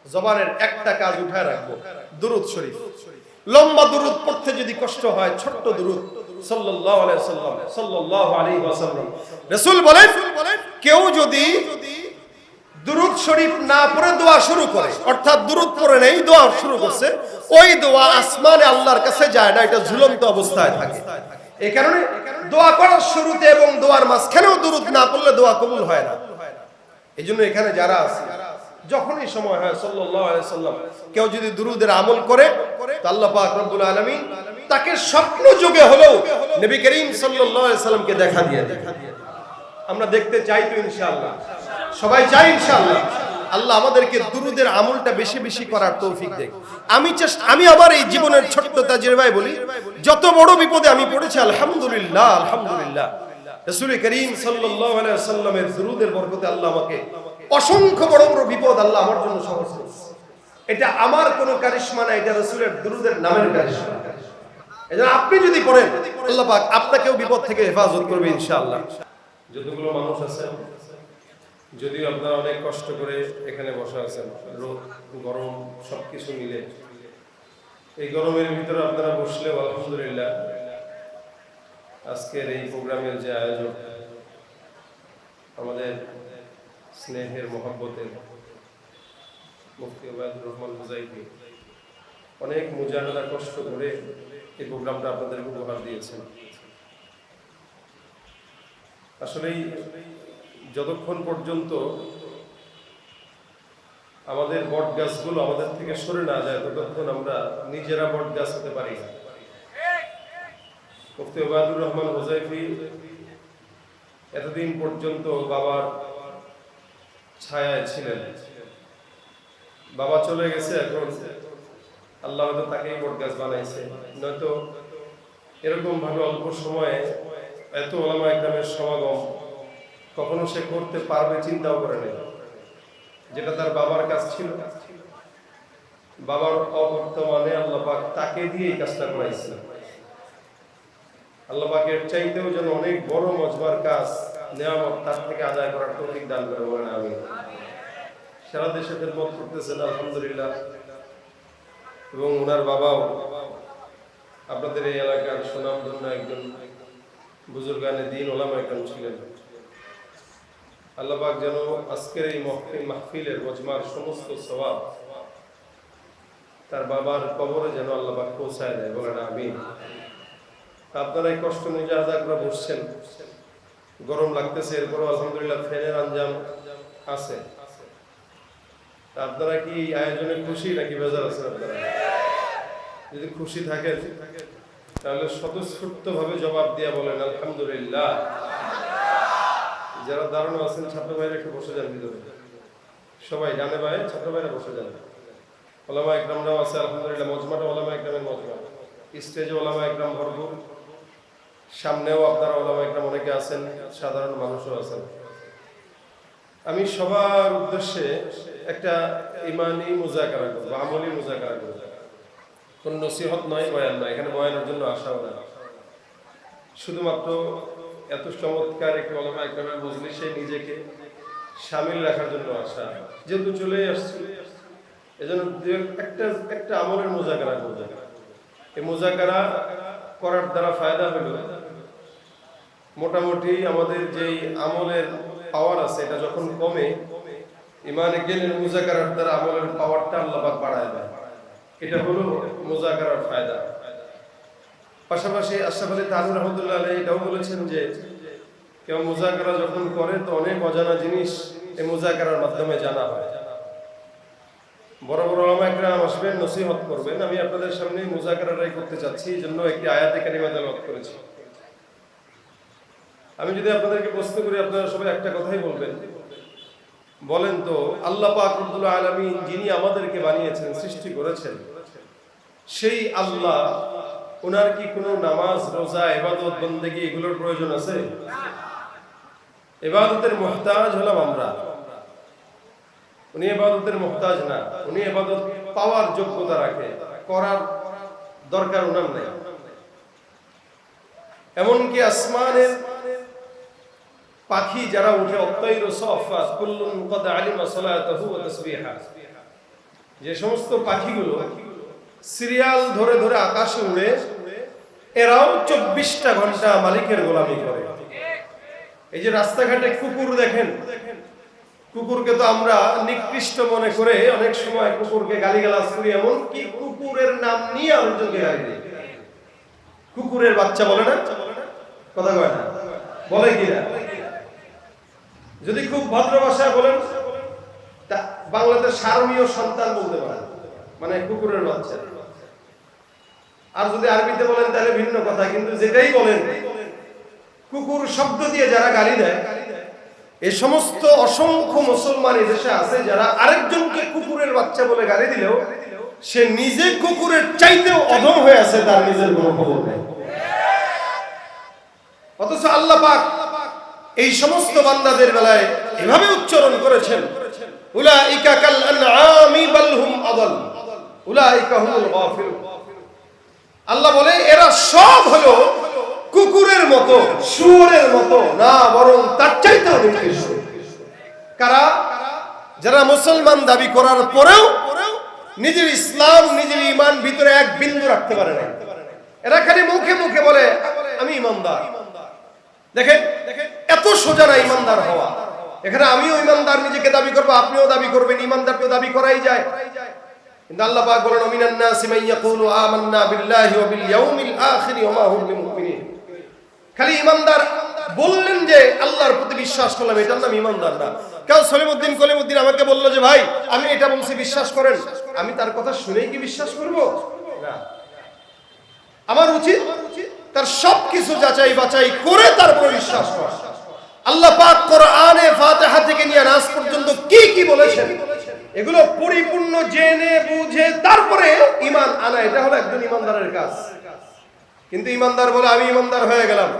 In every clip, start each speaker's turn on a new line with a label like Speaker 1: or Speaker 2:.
Speaker 1: জবানের একটা কাজ উঠায় রাখবো, দুরূদ শরীফ। লম্বা দুরূদ পড়তে যদি কষ্ট হয়, ছোট্ট দুরূদ সাল্লাল্লাহু আলাইহি ওয়াসাল্লাম, সাল্লাল্লাহু আলাইহি ওয়াসাল্লাম। রাসূল বলেন, কেউ যদি দুরূদ শরীফ না পড়ে দোয়া শুরু করে, অর্থাৎ দুরূদ পড়ে নেই, দোয়া শুরু করছে, ওই দোয়া আসমানে আল্লাহর কাছে যায় না, এটা ঝুলন্ত অবস্থায় থাকে। এই কারণে দোয়া করার শুরুতে এবং দোয়ার মাঝখানেও দুরূদ না পড়লে দোয়া কবুল হয় না। এই জন্য এখানে যারা আছে, যখনই সময় হয় সাল্লাল্লাহু আলাইহি ওয়াসাল্লাম কেউ যদি দুরূদের আমল করে, তো আল্লাহ পাক রব্বুল আলামিন তাকে স্বপ্ন যুগে হলেও নবী করিম সাল্লাল্লাহু আলাইহি ওয়াসাল্লামকে দেখা দিয়ে দেন। আমরা দেখতে চাই তো ইনশাআল্লাহ, সবাই চাই ইনশাআল্লাহ। আল্লাহ আমাদেরকে দুরূদের আমলটা বেশি বেশি করার তৌফিক দেন। আমি আমার এই জীবনের ছোট্ট তাজরিবায় বলি, যত বড় বিপদে আমি পড়েছি, আলহামদুলিল্লাহ আলহামদুলিল্লাহ, রাসূল করিম সাল্লাল্লাহু আলাইহি ওয়াসাল্লামের দুরূদের বরকতে আল্লাহ আমাকে অসংখ্য বড় বড় বিপদ আল্লাহ আমার জন্য সহজ করেছে। এটা আমার কোনো কারিশমা না, এটা রাসূলের দুরূদের নামের কারিশমা। এজন্য আপনি যদি পড়েন, আল্লাহ পাক আপনাকেও বিপদ থেকে হেফাজত করবে ইনশাআল্লাহ। যতগুলো মানুষ আছেন, যদিও আপনারা অনেক কষ্ট করে এখানে বসে আছেন, রোদ গরম সবকিছু মিলে, এই গরমের ভিতরে আপনারা বসলেও আলহামদুলিল্লাহ আজকের এই প্রোগ্রামের যে আয়োজক, আমাদের স্নেহের মহব্বতের মুফতি ওবায়দুর রহমান হুযাইফী অনেক মুজাহাদা কষ্ট করে এই প্রোগ্রামটা আপনাদেরকে উপহার দিয়েছেন। আসলেই যতক্ষণ পর্যন্ত আমাদের বট গাছগুলো আমাদের থেকে সরে না যায়, ততক্ষণ আমরা নিজেরা বট গাছ হতে পারি না। মুফতি ওবায়দুর রহমান হুযাইফী এতদিন পর্যন্ত বাবার ছায়ায় ছিলেন। বাবা চলে গেছে, এখন আল্লাহ হয়তো তাকেই বট গাছ বানাইছে, নয়তো এরকম ভাবে অল্প সময়ে এত ওলামা ইকরামের সমাগম কখনো সে করতে পারবে চিন্তাও করে নেই। যেটা তার বাবার কাজ ছিল, বাবার অবর্তমানে আল্লাহ পাক তাকে দিয়ে এই কাজটা করাইছে। আল্লাহ পাকের চাইতেও যেন অনেক বড় মজবার কাজ, নিয়ামত তার থেকে আদায় করার তৌফিক দান করে বলেন আমিন। সারা দেশে খেদমত করতেছেন আলহামদুলিল্লাহ, এবং ওনার বাবাও আপনাদের এই এলাকার সুনামধন্য একজন বুজুর্গানে দ্বীন ওলামা ইকরাম ছিলেন। আল্লাহ পাক যেন আজকের এই মাহফিলের মজমার সমস্ত সওয়াব তার বাবার কবরে যেন আল্লাহ পাক পৌঁছায় দেয় বলেন আমিন। আপনারা এই কষ্ট মুজাহাদা করে বসছেন, গরম লাগতেছে, এরপরও আলহামদুলিল্লাহ ফ্যানের আঞ্জাম আছে। আপনারা কি আয়োজনে খুশি নাকি বেজার আছেন? আপনারা যদি খুশি থাকেন তাহলে স্বতঃস্ফূর্ত ভাবে জবাব দিয়ে বলেন আলহামদুলিল্লাহ। যারা দাঁড়ানো আছেন ছাত্র ভাইরা একটু বসে যান ভিতরে, সবাই ডানে বায়ে ছাত্র ভাইরা বসে যান। ওলামা ইকরামরাও আছে আলহামদুলিল্লাহ, মজমাটা ওলামা ইকরামের মজমা, স্টেজে ওলামা ইকরাম ভরপুর, সামনেও আপনারা ওলামা ইকরাম অনেকে আছেন, সাধারণ মানুষও আছেন। আমি সবার উদ্দেশ্যে একটা ইমানি মুজাকারা করবো, আমলি মুজাকারা করবো। কোন নসিহত নয়, বয়ান নয়, এখানে বয়ানের জন্য আসাও না, শুধুমাত্র এত চমৎকার একটি ওলামা ইকরামের মজলিসে নিজেকে শামিল রাখার জন্য আসা। যেহেতু চলেই আসছে, এজন্য একটা আমলের মুজাকারা করবো। এই মুজাকারা করার দ্বারা ফায়দা হলো, মোটামুটি আমাদের যেই আমলের পাওয়ার আছে এটা যখন কমে, ইমানে জ্ঞানের মুজাকারার দ্বারা আমলের পাওয়ারটা আল্লাহ পাক বাড়ায় দেয়। এটা হলো মুজাকারার ফায়দা। পাশাপাশি আশরাফ আলী তানভীর রাহমাতুল্লাহ আলাইহি এটাও বলেছেন যে কেউ মুজাকারা যখন করে তো অনেক অজানা জিনিস এই মুজাকারার মাধ্যমে জানা হয়। বড় বড় ওলামা ইকরাম আসবেন, নসিহত করবেন, আমি আপনাদের সামনে মুজাকারাটাই করতে চাচ্ছি, এই জন্য একটি আয়াতে কারিমা তেলাওয়াত করেছি। আমি যদি আপনাদেরকে প্রশ্ন করি, আপনারা সবাই একটা কথাই বলবেন, বলেন তো আল্লাহ পাক রব্বুল আলামিন যিনি আমাদেরকে বানিয়েছেন, সৃষ্টি করেছেন, সেই আল্লাহ ওনার কি কোনো নামাজ, রোজা, ইবাদত, বন্দেগী এগুলোর প্রয়োজন আছে? ইবাদতের মুহতাজ হলাম আমরা, উনি ইবাদতের মুহতাজ না। উনি ইবাদত পাওয়ার যোগ্যতা রাখে, করার দরকার ওনার নেই। এমনকি আসমানের পাখি যারা উঠে, অত্তাইরু সাফাত কুল্লুন ক্বাদ আলিমা সালাতাহু ওয়া তাসবিহা, যে সমস্ত পাখিগুলো সিরিয়াল ধরে ধরে আকাশে উড়ে, এরাও 24টা ঘন্টা মালিকের গোলামি করে। এই যে রাস্তাঘাটে কুকুর দেখেন, কুকুরকে তো আমরা নিকৃষ্ট মনে করে অনেক সময় কুকুরকে গালিগালাজ করি, এমন কি কুকুরের নাম নিয়ে আরেকজনকে গালি দিই। কুকুরের বাচ্চা বলে না, কথা কয় না, বলে কিনা? যদি খুব ভদ্র ভাষায় বলেন, বাংলাতে সারমীয় সন্তান বলতে পারেন, মানে কুকুরের বাচ্চা। আর যদি আরবিতে বলেন তাহলে ভিন্ন কথা, কিন্তু যেটাই বলেন, কুকুর শব্দ দিয়ে যারা গালি দেয়, এই সমস্ত অসংখ্য মুসলমান দেশে আছে যারা আরেকজনকে কুকুরের বাচ্চা বলে গালি দিলেও সে নিজে কুকুরের চাইতেও অধম হয়ে আছে, তার নিজের কোনো খবর নেই। অথচ আল্লাহ পাক এই সমস্ত বান্দাদের বেলায় এভাবে উচ্চারণ করেছেন, উলাইকা কাল আনআমি বাল হুম আদাল উলাইকা হুমুল গাফিলুন। আল্লাহ বলে এরা সব হলো কুকুরের মতো, শুয়োরের মতো, না বরং তার চাইতেও নিকৃষ্ট। কারা? যারা মুসলমান দাবি করার পরেও নিজের ইসলাম, নিজের ঈমান ভিতরে এক বিন্দু রাখতে পারে না। এরা খালি মুখে মুখে বলে আমি ঈমানদার। দেখেন এত সোজা না ঈমানদার হওয়া। এখানে আমিও ঈমানদার নিজেকে দাবি করব, আপনিও দাবি করবেন, ঈমানদার তো দাবি করাই যায়। কিন্তু আল্লাহ পাক বলেন মিনান নাসি মান ইয়াকুলু আমান্না বিল্লাহি ওয়া বিল ইয়াউমিল আখির ওয়া মা হুম বিমুমিনিন। খালি ঈমানদার বললেন যে আল্লাহর প্রতি বিশ্বাস করলাম, এটার নাম ঈমানদার না। কেউ সলিমউদ্দিন কলিমউদ্দিন আমাকে বলল যে ভাই আমি এটা বলছি বিশ্বাস করেন, আমি তার কথা শুনেই কি বিশ্বাস করব? না, আমার উচিত তার সবকিছু যাচাই বাছাই করে তারপর বিশ্বাস করা। আল্লাহ পাক কোরআনে ফাতিহা থেকে নিয়ে নাস পর্যন্ত কি কি বলেছেন এগুলো পরিপূর্ণ জেনে বুঝে তারপরে ঈমান আনা, এটা হলো একজন ঈমানদারের কাজ। কিন্তু ঈমানদার বলে আমি ঈমানদার হয়ে গেলাম,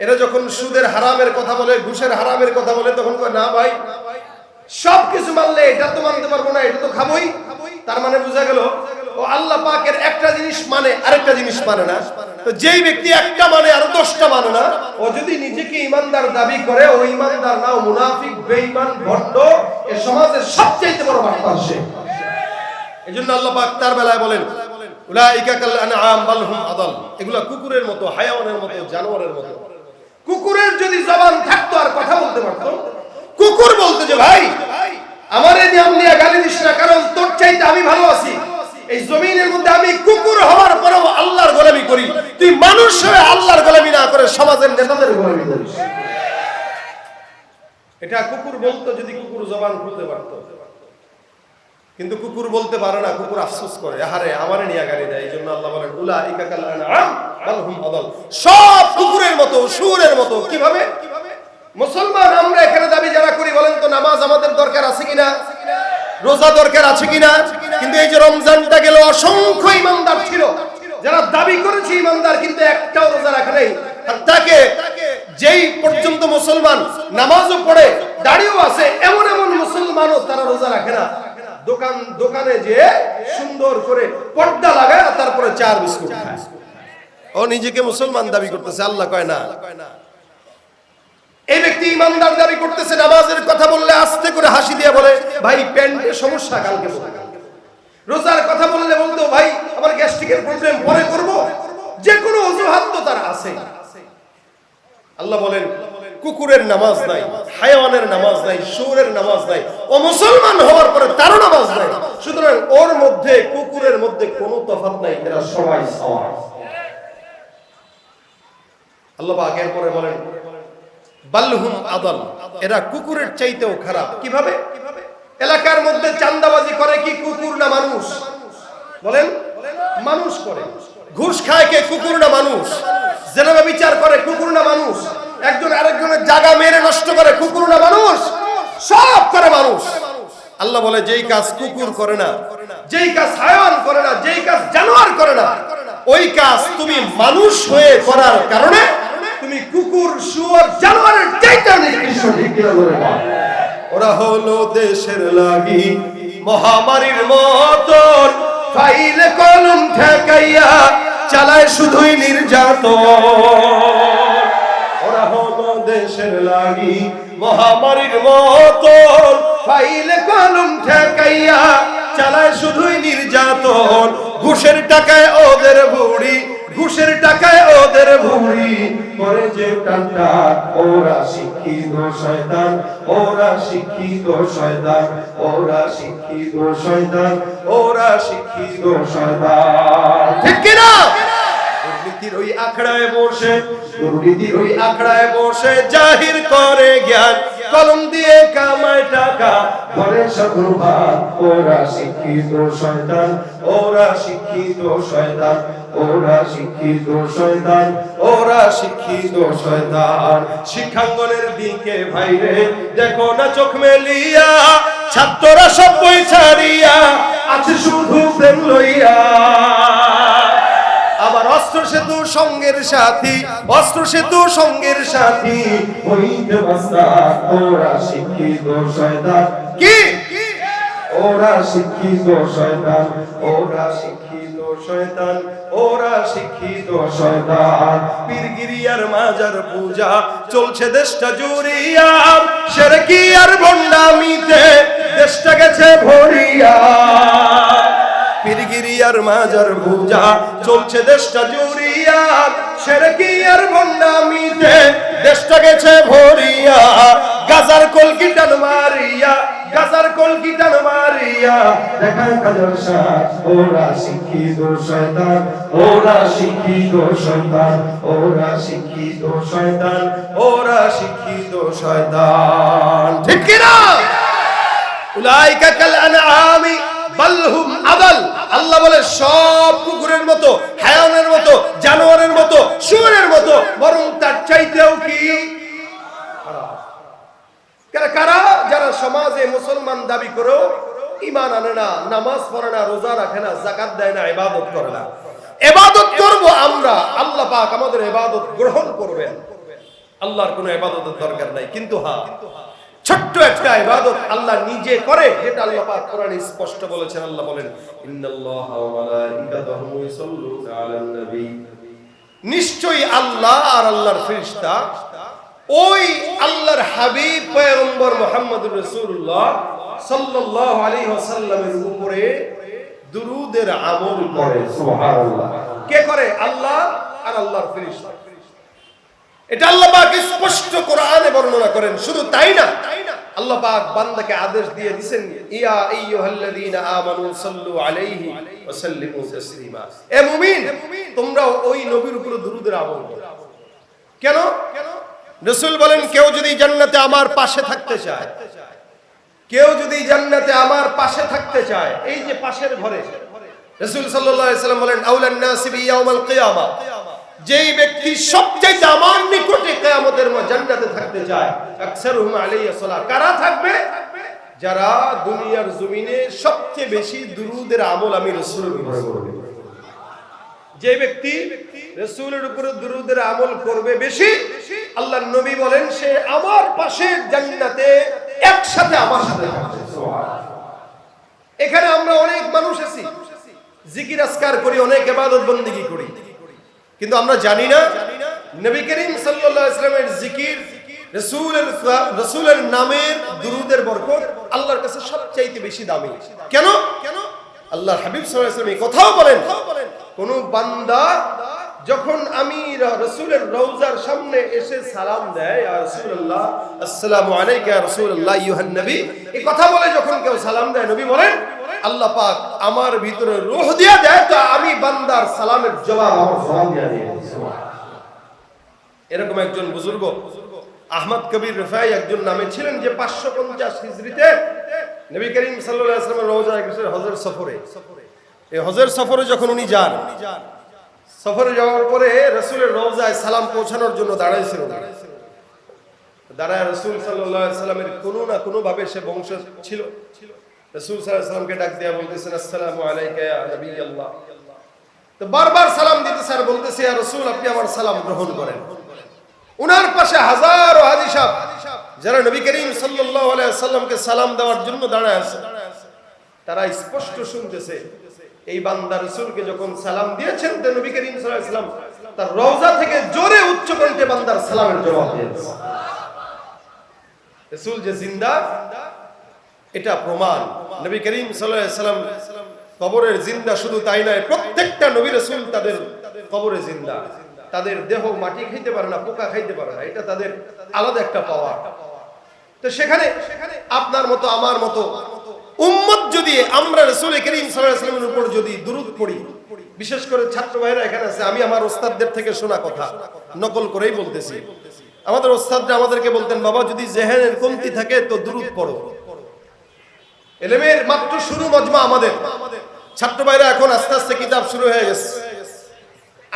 Speaker 1: এরা যখন সুদের হারামের কথা বলে, ঘুষের হারামের কথা বলে, তখন কয় না ভাই সবকিছু মানলে এটা তো মানতে পারবো না, এটা তো খাবোই। তার মানে বোঝা গেল ও আল্লাহ পাকের একটা জিনিস মানে আরেকটা জিনিস মানে না। তো যেই ব্যক্তি একটা মানে আর 10টা মানে না, ও যদি নিজেকে ঈমানদার দাবি করে, ও ঈমানদার না, ও মুনাফিক, বেঈমান, ভণ্ড, এই সমাজের সবচেয়ে বড় বাটপার সে। এজন্য আল্লাহ পাক তার বেলায় বলেন উলাইকা কাল আনআম বাল হুম আদাল, এগুলা কুকুরের মতো, হায়াওয়ানের মতো, জানোয়ারের মতো। কুকুরের যদি জবান থাকতো আর কথা বলতে পারতো, কুকুর বলতো যে ভাই আমার এই নিয়ম নিয়ে গালি দিস না, কারণ তোর চাইতে আমি ভালো আছি। এই জমিনের মধ্যে আমি কুকুর হওয়ার পরেও আল্লাহর গোলামি করি, তুই মানুষ হয়ে আল্লাহর গোলামি না করে সমাজের নেতাদের গোলামি করিস। এটা কুকুর বলতো যদি কুকুর জবান খুলতে পারতো। কিন্তু কুকুর বলতে পারে না, কুকুর আফসোস করে, আহারে আমারে নিয়ে গালি দেয়। এইজন্য আল্লাহ বলেন উলাইকা কাল আনআম বাল হুম আদাল, সব কুকুরের মতো, শুয়োরের মতো। কিভাবে? মুসলমান আমরা এখানে দাবি যারা করি, বলেন তো নামাজ আমাদের দরকার আছে কিনা, রোজা দরকার আছে কিনা? কিন্তু এই যে রমজানটা গেল, অসংখ্য ঈমানদার ছিল যারা দাবি করেছে ঈমানদার, কিন্তু একটাও রোজা রাখে নাই। আর তাকে যেই পর্যন্ত মুসলমান নামাজও পড়ে, দাড়িও আছে, এমন এমন মুসলমানও তারা রোজা রাখে না। দোকানে যে সুন্দর করে পর্দা লাগায় তারপরে 4 বিস্কুট খায়, ও নিজেকে মুসলমান দাবি করতেছে, আল্লাহ কয় না। এই ব্যক্তি ঈমানদার দাবি করতেছে, নামাজের কথা বললে আস্তে করে হাসি দিয়ে বলে ভাই প্যান্টের সমস্যা, কালকে বলবো। রোজার কথা বললে বলতো ভাই আমার গ্যাস্ট্রিকের প্রবলেম, পরে করব। যে কোনো অজুহাত তো তার আছে। আল্লাহ বলেন কুকুরের নামাজ নাই, হায়াওয়ানের নামাজ নাই, শুয়োরের নামাজ নাই, ও মুসলমান হওয়ার পরে তারও নামাজ নাই। সুতরাং ওর মধ্যে কুকুরের মধ্যে কোনো তফাৎ নাই, এরা সবাই সমান। আল্লাহ পাক এরপরে বলেন বাল হুম আদাল, এরা কুকুরের চাইতেও খারাপ। কিভাবে? এলাকার মধ্যে চাঁদাবাজি করে কি কুকুর না মানুষ? বলেন, মানুষ করে। ঘুষ খায় কে, কুকুর না মানুষ? জেনা বিচার করে কুকুর না মানুষ? একজন আরেকজনের জায়গা মেরে নষ্ট করে কুকুর না মানুষ? সব করে মানুষ। আল্লাহ বলে যেই কাজ কুকুর করে না, যেই কাজ হায়াওয়ান করে না, যেই কাজ জানোয়ার করে না, ওই কাজ তুমি মানুষ হয়ে করার কারণে তুমি কুকুর, শুয়োর, জানোয়ারের চাইতে নিকৃষ্ট। ওরা হলো দেশের লাগি মহামারীর মতন, ফাইলে কলম ঠেকাইয়া চালায় শুধুই নির্যাতন। ওরা হলো দেশের লাগি মহামারীর মতন, ফাইলে কলম ঠেকাইয়া চালায় শুধুই ঘুষের টাকায় ওদের ভুড়ি, ঘুষের টাকায় ওদের ভুড়ি করে যে টানটা, ওরা শিক্ষিত শয়তান, ওরা শিক্ষিত শয়তান, ওরা শিক্ষিত শয়তান, ওরা শিক্ষিত শয়তান। ঠিক কি না? দুর্নীতির ওই আখড়ায় বসে, দুর্নীতির ওই আখড়ায় বসে জাহির করে জ্ঞান, কলম দিয়ে কামায় টাকা করে সর্বভাগ। ওরা শিক্ষিত শয়তান, ওরা শিক্ষিত শয়তান, ওরা শিক্ষিত শয়তান, ওরা শিক্ষিত শয়তান। শিক্ষাঙ্গনের দিকে ভাইরে দেখো না চোখ মেলিয়া, ছাত্ররা সব বই ছাড়িয়া আছে শুধু প্রেম লইয়া। আবার অস্ত্র সেতু সঙ্গের সাথী, অস্ত্র সেতু সঙ্গের সাথী হইতে বাস্তা। ওরা শিক্ষিত শয়তান, কি ওরা শিক্ষিত শয়তান, ওরা শিক্ষিত শয়তান, ওরা শিক্ষিত শয়তান। পীরগিরিয়ার মাজার পূজা চলছে দেশটা জুড়িয়া, শিরকি আর ভণ্ডামিতে দেশটা গেছে ভরিয়া। পীরগিরিয়ার মাজার পূজা চলছে দেশটা জুড়িয়া, শিরকি আর ভণ্ডামিতে দেশটা গেছে ভরিয়া। গাজার কলকি টান মারিয়া, গাজার কলকি টান মারিয়া দেখায় কাজার সাথ। ওরা শিক্ষিত শয়তান, ওরা শিক্ষিত শয়তান, ওরা শিক্ষিত শয়তান, ওরা শিক্ষিত শয়তান। ঠিক কি না? উলাইকা কাল আনআমি বাল হুম আদাল। আল্লাহ বলে সব কুকুরের মতো, হায়ানের মতো, জানোয়ারের মতো, শুয়োরের মতো, বরং তার চাইতেও কি কারা? যারা সমাজে মুসলমান দাবি করে ঈমান আনে না, নামাজ পড়ে না, রোজা রাখে না, যাকাত দেয় না, ইবাদত করে না। ইবাদত করব আমরা, আল্লাহ পাক আমাদের ইবাদত গ্রহণ করবেন। আল্লাহর কোনো ইবাদতের দরকার নাই, কিন্তু হ্যাঁ ছোট্ট একটা ইবাদত আল্লাহ নিজে করে, যেটা আল্লাহ পাক কোরআনে স্পষ্ট বলেছেন। আল্লাহ বলেন ইন্নাল্লাহা ওয়া মালাইকাতাহু ইউসাল্লুনা আলান নবী, নিশ্চয়ই আল্লাহ আর আল্লাহর ফেরেশতা ওই আল্লাহর হাবিব পয়গম্বর মুহাম্মদুর রাসূলুল্লাহ সাল্লাল্লাহু আলাইহি ওয়াসাল্লামের উপরে দুরূদের আমল করে। সুবহানাল্লাহ। কে করে? আল্লাহ আর আল্লাহর ফেরেশতা। এটা আল্লাহ পাক স্পষ্ট কোরআনে বর্ণনা করেন। শুধু তাই না, আল্লাহ পাক বান্দাকে আদেশ দিয়ে দিবেন, ইয়া আইয়ুহাল্লাযীনা আমানু সাল্লু আলাইহি ওয়া সাল্লিমু তাসলিমা। এ মুমিন, তোমরা ওই নবীর উপরে দুরূদের আমল করো। কেন? রাসূল বলেন কেউ যদি জান্নাতে আমার পাশে থাকতে চায়, কেউ যদি জান্নাতে আমার পাশে থাকতে চায়, এই যে পাশের ঘরে, রাসূল সাল্লাল্লাহু আলাইহি ওয়াসাল্লাম বলেন আউলান নাসি বিয়াউমাল কিয়ামা, যেই ব্যক্তি সবচেয়ে আমার নিকটে কিয়ামতের জান্নাতে থাকতে চায়, আকসারুহুম আলাইহি সালাত। কারা থাকবে? যারা দুনিয়ার জমিনে সবচেয়ে বেশি দুরূদের আমল আমি রাসূলের উপরে করব। যে ব্যক্তি রাসূলের উপরে দুরূদের আমল করবে বেশি, আল্লাহর নবী বলেন সে আমার পাশে জান্নাতে একসাথে আমার সাথে থাকবে। সুবহানাল্লাহ। এখানে আমরা অনেক মানুষ আছি, জিকির আজকার করি, অনেক ইবাদত বندگی করি, কিন্তু আমরা জানি না নবী করিম সাল্লাল্লাহু আলাইহি ওয়াসাল্লামের জিকির, রাসূলের নামের দুরূদের বরকত আল্লাহর কাছে সবচেয়ে বেশি দামি। কেন? আল্লাহর হাবিব সাল্লাল্লাহু আলাইহি ওয়াসাল্লাম এই কথাও বলেন, কোন বান্দা যখন আমি রাসূলের রওজার সামনে এসে সালাম দেয়, ইয়া রাসূলুল্লাহ আসসালামু আলাইকা ইয়া রাসূলুল্লাহ আইয়ুহান নবী, এই কথা বলে যখন কেউ সালাম দেয়, নবী বলেন আল্লাহ পাক আমার ভিতরে রূহ দিয়ে দেয়, তো আমি বান্দার সালামের জবাব আমার জবান দিয়ে দিই। এরকম একজন বুজুর্গ আহমদ কবির রিফাই একজন নামে ছিলেন, যে 550 হিজরিতে নবী করিম সাল্লাল্লাহু আলাইহি ওয়াসাল্লাম রওজা গেছেন হজের সফরে। এই হজের সফরে যখন উনি যান, সফরে যাওয়ার পরে রাসূলের রওজায় সালাম পৌঁছানোর জন্য দাঁড়াইছিলেন। দাঁড়ায় রাসূল সাল্লাল্লাহু আলাইহি ওয়াসাল্লামের কোনো না কোনো ভাবে সে বংশ ছিল। রাসূল সাল্লাল্লাহু আলাইহি ওয়াসাল্লামকে ডাক দিয়ে বলতেছেন আসসালামু আলাইকা ইয়া নবী আল্লাহ। তো বারবার সালাম দিতেছে আর বলতেছে ইয়া রাসূল আপনি আমার সালাম গ্রহণ করেন। উনার পাশে হাজারো হাজী সাহেব যারা নবী করিম সাল্লাল্লাহু আলাইহি ওয়াসাল্লামকে সালাম দেওয়ার জন্য দাঁড়ায় আছে, তারা স্পষ্ট শুনতেছে এই বান্দা রাসূলকে যখন সালাম দিয়েছেন, তো নবী করিম সাল্লাল্লাহু আলাইহি ওয়াসাল্লাম তার রওজা থেকে জোরে উচ্চ কণ্ঠে বান্দার সালামের জবাব দিয়েছেন। রাসূল যে জিন্দা, এটা প্রমাণ। নবী করিম সাল্লাল্লাহু আলাইহি ওয়াসাল্লাম কবরের জিন্দা, শুধু তাই নয় প্রত্যেকটা নবী রাসূল তাদের কবরে জিন্দা। তাদের দেহ মাটি খাইতে পারে না, পোকা খাইতে পারে না, এটা তাদের আলাদা একটা পাওয়ার। তো সেখানে আপনার মতো আমার মতো উম্মত যদি আমরা রাসূল করিম সাল্লাল্লাহু আলাইহি ওয়াসাল্লামের উপর যদি দুরূদ পড়ি, বিশেষ করে ছাত্র ভাইরা এখানে আছে, আমি আমার ওস্তাদদের থেকে শোনা কথা নকল করেই বলতেছি। আমাদের ওস্তাদরা আমাদেরকে বলতেন, বাবা যদি জেহেনের কমতি থাকে তো দুরূদ পড়ো। ইলমের মাত্র শুরু মজমা আমাদের। ছাত্র ভাইরা এখন আস্তে আস্তে কিতাব শুরু হয়ে গেছে।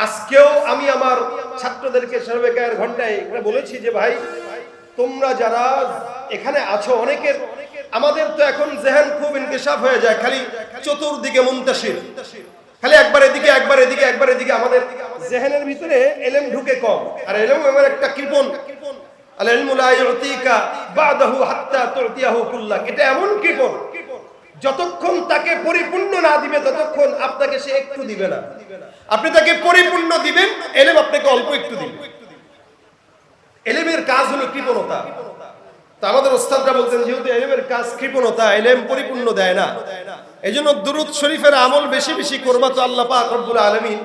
Speaker 1: আজকেও আমি আমার ছাত্রদেরকে সর্বেকার ঘন্টায় বলেছি যে ভাই তোমরা যারা এখানে আছো, অনেকের আমাদের তো এখন জেহেন খুব ইনকিশাফ হয়ে যায়, খালি চতুর্দিকে মুনতাশির, খালি একবার এদিকে একবার এদিকে একবার এদিকে, আমাদের জেহেনের ভিতরে ইলম ঢুকে কম। আর ইলম এমন একটা কৃপণ, আল ইলমু লা ইউতিকা বাদাহু হাত্তা তুতিয়াহু কুল্লাক, এটা এমন কৃপণ, যতক্ষণ তাকে পরিপূর্ণ না দিবে ততক্ষণ আপনাকে সে একটু দিবে না। আপনি তাকে পরিপূর্ণ দিবেন, ইলম আপনাকে অল্প একটু দিবে। ইলমের কাজ হলো কৃপণতা। তো আমাদের ওস্তাদরা বলতেন যেহেতু ইলমের কাজ কৃপণতা, ইলম পরিপূর্ণ দেয় না, এজন্য দুরূদ শরীফের আমল বেশি বেশি করবা, তো আল্লাহ পাক রব্বুল আলামিন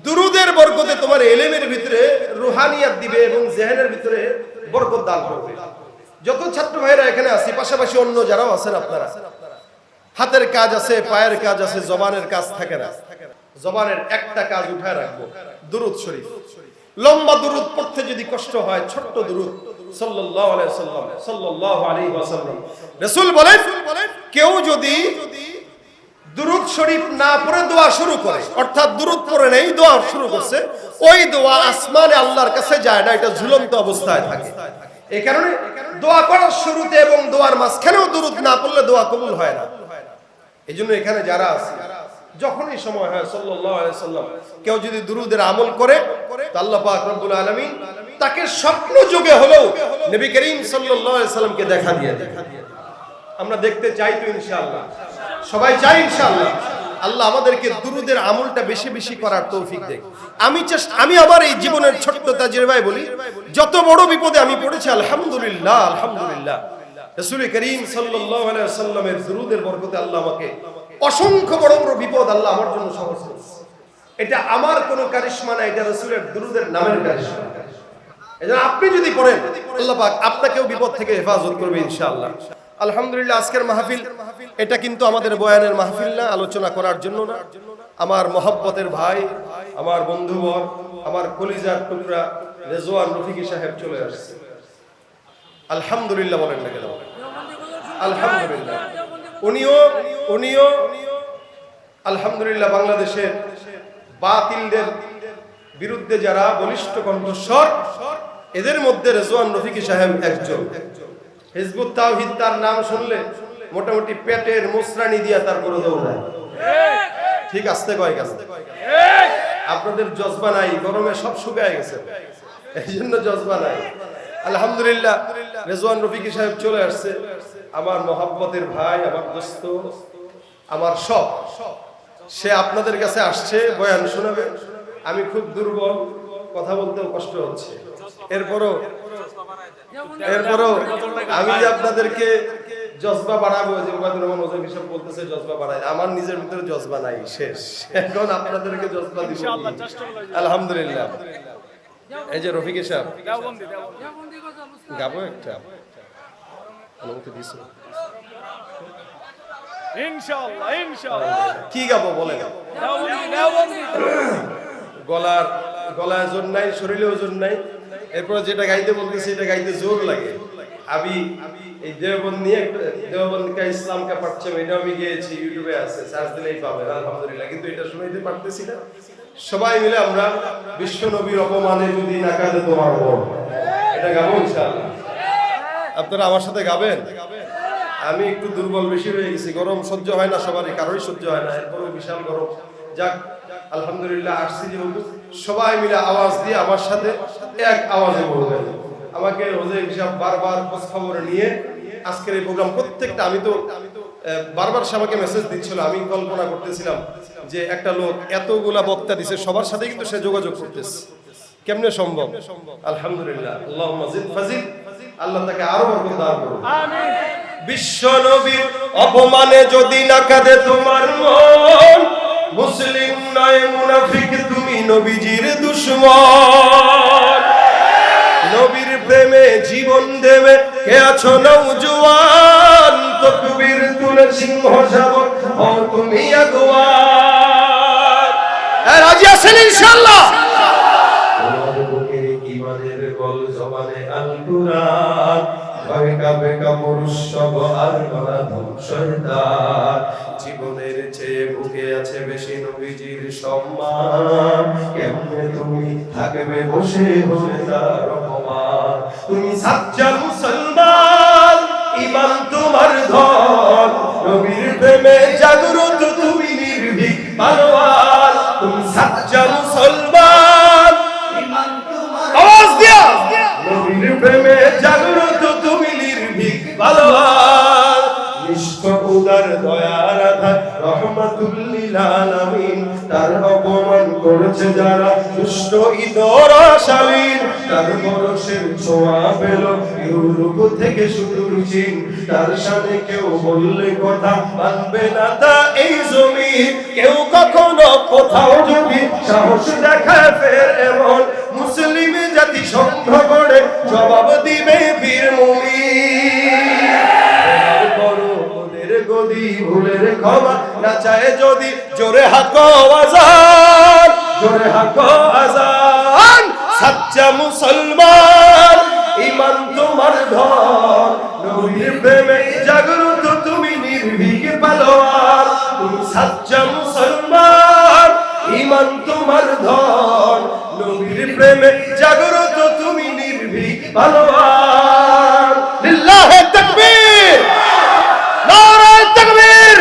Speaker 1: দুরূদের বরকতে তোমার ইলমের ভিতরে রুহানিয়াত দিবে এবং জেহেনের ভিতরে বরকত দান করবে। যত ছাত্র ভাইরা এখানে আছি, পাশাপাশি অন্য যারাও আছেন, আপনারা হাতের কাজ আছে, পায়ের কাজ আছে, জবানের কাজ থাকে না। জবানের একটা কাজ উঠায় রাখবো, দুরূদ শরীফ। লম্বা দুরূদ পড়তে যদি কষ্ট হয়, ছোট্ট দুরূদ সাল্লাল্লাহু আলাইহি ওয়াসাল্লাম সাল্লাল্লাহু আলাইহি ওয়াসাল্লাম রাসূল বলেন, কেউ যদি দুরূদ শরীফ না পড়ে দোয়া শুরু করে, অর্থাৎ দুরূদ পড়ে নেই দোয়া শুরু করছে, ওই দোয়া আসমানে আল্লাহর কাছে যায় না, এটা ঝুলন্ত অবস্থায় থাকে। এই কারণে দোয়া করার শুরুতে এবং দোয়ার মাঝখানেও দুরূদ না পড়লে দোয়া কবুল হয় না। এইজন্য এখানে যারা আছে, যখনই সময় হয় সাল্লাল্লাহু আলাইহি ওয়াসাল্লাম কেউ যদি দুরূদের আমল করে, তো আল্লাহ পাক রব্বুল আলামিন তাকে স্বপ্ন যুগে হলেও নবী করিম সাল্লাল্লাহু আলাইহি ওয়াসাল্লামকে দেখা দিয়ে দেয়। আমরা দেখতে চাই তো ইনশাআল্লাহ, সবাই চাই ইনশাআল্লাহ। আল্লাহ আমাদেরকে দুরূদের আমলটা বেশি বেশি করার তৌফিক দেয়। আমি আমার এই জীবনের ছোট্ট তাজরিবায় বলি, যত বড় বিপদে আমি পড়েছি আলহামদুলিল্লাহ, আলহামদুলিল্লাহ রাসূল করিম সাল্লাল্লাহু আলাইহি ওয়াসাল্লামের দুরূদের বরকতে আল্লাহ আমাকে অসংখ্য বড় বড় বিপদ আল্লাহ আমার জন্য সহজ করেছে। এটা আমার কোনো কারিশমা না, এটা রাসূলের দুরূদের নামের কারিশমা। এজন্য আপনি যদি পড়েন, আল্লাহ পাক আপনাকেও বিপদ থেকে হেফাজত করবে ইনশাআল্লাহ। আলহামদুলিল্লাহ আজকের মাহফিল এটা কিন্তু আমাদের বয়ানের মাহফিল না, আলোচনা করার জন্য না। আমার মহব্বতের ভাই, আমার বন্ধুবর, আমার কলিজার টুকরা রেজওয়ান রফিকি সাহেব চলে আসছে। আলহামদুলিল্লাহ বলেন না কেন? আলহামদুলিল্লাহ। উনিও আলহামদুলিল্লাহ বাংলাদেশের বাতিলদের বিরুদ্ধে যারা বলিষ্ঠ কণ্ঠস্বর, এদের মধ্যে রেজওয়ান রফিকি সাহেব একজন। হিজবুত তাওহীদ তার নাম শুনলে মোটামুটি পেটের মুসরানি দিয়া তারপরে দৌড়ায়। ঠিক আসতে কয় গেছে, আপনাদের জজবা নাই, গরমে সব শুকায় গেছে, এই জন্য জজবা নাই। আলহামদুলিল্লাহ রেজওয়ান রফিকি সাহেব চলে আসছে, আমার মহব্বতের ভাই, আমার দোস্ত, আমার সব। সে আপনাদের কাছে আসছে, বয়ান শোনাবে। আমি খুব দুর্বল, কথা বলতেও কষ্ট হচ্ছে। এরপরও আমি যে আপনাদেরকে জজবা বাড়াবো, যে ওবায়দুর রহমান ওজাকি সাহেব বলতেছে জজবা বাড়ায়, আমার নিজের ভিতরে জজবা নাই, শেষ। এখন আপনাদেরকে জজবা দিব আলহামদুলিল্লাহ। এই যে রফিকি সাহেব গাবো একটা অনুমতি দিছে ইনশাআল্লাহ, ইনশাআল্লাহ। কি গাবো বলেন? গলায় জোর নাই, শরীরে ওজন নাই, এরপর যেটা গাইতে বলতেছি এটা গাইতে জোর লাগে। আমি এই দেওবন্দ নিয়ে, দেওবন্দ কা ইসলাম কা পারচম, এটা আমি গিয়েছি, ইউটিউবে আছে, সার্চ দিলেই পাবেন আলহামদুলিল্লাহ। কিন্তু এটা শুনাইতে পারতেছি না। সবাই মিলে আমরা বিশ্ব নবীর অপমানে যদি না কাঁদে তোমার বোন, এটা গাবো ইনশাআল্লাহ। আপনারা আমার সাথে গাবেন? আমি একটু দুর্বল বেশি হয়ে গেছি, গরম সহ্য হয় না সবারই, কারোই সহ্য হয় না, এরপরও বিশাল গরম। যাক আলহামদুলিল্লাহ আসছি যেহেতু, সবাই মিলে আওয়াজ দিয়ে আমার সাথে এক আওয়াজে বলবেন। আমাকে হোসেন সাহেব বারবার খোঁজ খবর নিয়ে আজকের এই প্রোগ্রাম প্রত্যেকটা, আমি তো বারবার সে আমাকে মেসেজ দিচ্ছিল, আমি কল্পনা করতেছিলাম যে একটা লোক এতগুলা বক্তা দিছে, সবার সাথে কিন্তু সে যোগাযোগ করতেছে, কেমনে সম্ভব? আলহামদুলিল্লাহ, আল্লাহুম্মা জিদ ফাজিল, আল্লাহ তাকে আরো বরকত দান করুন। আমিন। বিশ্ব নবীর অপমানে যদি না কাঁদে তোমার মন, মুসলিম নয় মুনাফিক, তুমি নবীজির দুশমন। নবীর প্রেমে জীবন দেবে কে আছো নওজোয়ান, তাকবীর তুলে সিংহ শাবক হও তুমি আগুয়ান। রাজি আছেন ইনশাআল্লাহ? তোমার বুকের ঈমানের গল জবানে আল কুরআন, ভয় কাঁপে কাপুরুষ সব আর গলাধম শয়তান। জীবনের চেয়ে বুকে আছে বেশি নবীজির সম্মান, কেমনে তুমি থাকবে বসে বসে তার অপমান। তুমি সাচ্চা মুসলমান, ঈমান তোমার ধন, নবীর প্রেমে জাগ্রত তুমি নির্ভীক পালোয়ান। তুমি সাচ্চা মুসলমান, ঈমান তোমার আওয়াজ দিয়া, নবীর প্রেমে জাগ্রত তুমি নির্ভীক পালোয়ান। নিষ্ঠ উদার দয়ার আধার রহমাতুল লিল আলামিন, তার অপমান করেছে যারা দুষ্ট ইতর শালীন। তার বরসের ছোঁয়া পেল ইউরোপ থেকে সুদূর চীন, তার সাথে কেউ বললে কথা মানবে না তা এই জমিন। কেউ কখনো কোথাও যদি সাহস দেখায় ফের এমন, মুসলিম জাতি সংঘ করে জবাব দিবে বীর মুমিন। গদি ভুলের ক্ষমা না চায় যদি, জোরে হাকো আজান, জোরে হাকো আজান। সাচ্চা মুসলমান, ঈমান তোমার ধন, নবীর প্রেমে জাগ্রত তুমি নির্ভীক পালোয়ান। তুমি সাচ্চা মুসলমান, ঈমান তোমার ধন, নবীর প্রেমে জাগ্রত তুমি নির্ভীক পালোয়ান। লিল্লাহি তাকবীর, নারায়ে তাকবীর।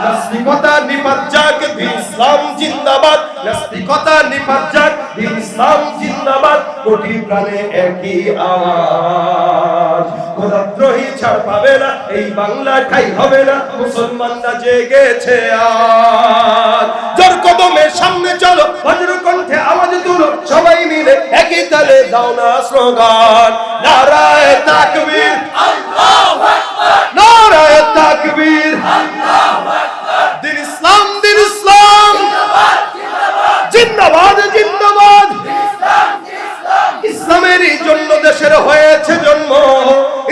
Speaker 1: নাস্তিকতা নিপাত যাক, দিন ইসলাম জিন্দাবাদ। নাস্তিকতা নিপাত যাক, দিন ইসলাম জিন্দাবাদ। কোটি প্রাণে একই আওয়াজ, খোদাদ্রোহী ছাড় পাবে না, এই বাংলা ঠাই হবে না। মুসলমানরা জেগেছে আজ, জোর কদমে সামনে চলো, বজ্র কণ্ঠে আওয়াজ তুলো, সবাই মিলে একই তালে দাও না স্লোগান। নারায়ে তাকবীর, আল্লাহু আকবার, নারায়ে তাকবীর, আল্লাহু আকবার। দিন ইসলাম, দিন ইসলাম জিন্দাবাদ, জিন্দাবাদ। ইসলামেরই জন্য দেশের হয়েছে জন্ম,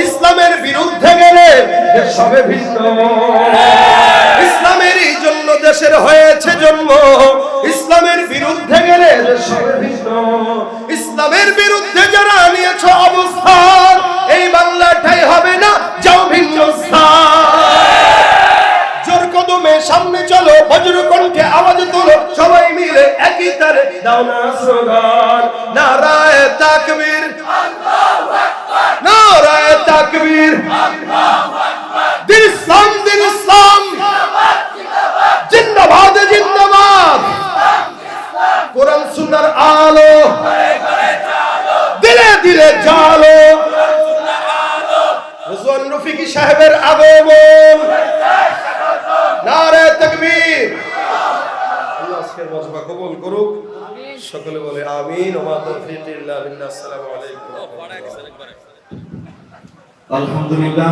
Speaker 1: ইসলামের বিরুদ্ধে গেলে দেশ হবে ভিন্ন। ইসলামেরই জন্য দেশের হয়েছে জন্ম, ইসলামের বিরুদ্ধে গেলে দেশ হবে ভিন্ন। ইসলামের বিরুদ্ধে যারা নিয়েছ অবস্থান, এই বাংলাটাই হবে না, যাও ভিন্ন স্থান। জোর কদমে সামনে চলো, বজ্র কণ্ঠে আওয়াজ তোলো, সবাই মিলে একই তালে দাও না স্লোগান। নারায়ে তাকবীর, আল্লাহু আকবার, নারায়ে তাকবীর, আল্লাহু আকবার। দিন ইসলাম, দিন ইসলাম জিন্দাবাদ, জিন্দাবাদ। কোরআন সুন্নাহর আলো দিলে দিলে জালো, রিজওয়ান রফিকি সাহেবের আগমন। নারায়ে তাকবীর। আল্লাহ আজকের ওয়াজবা কবুল করুক, সকলে বলে আমিন। ওয়া মা তাওফীক ইল্লা বিল্লাহ। আসসালামু আলাইকুম।
Speaker 2: আলহামদুলিল্লাহ।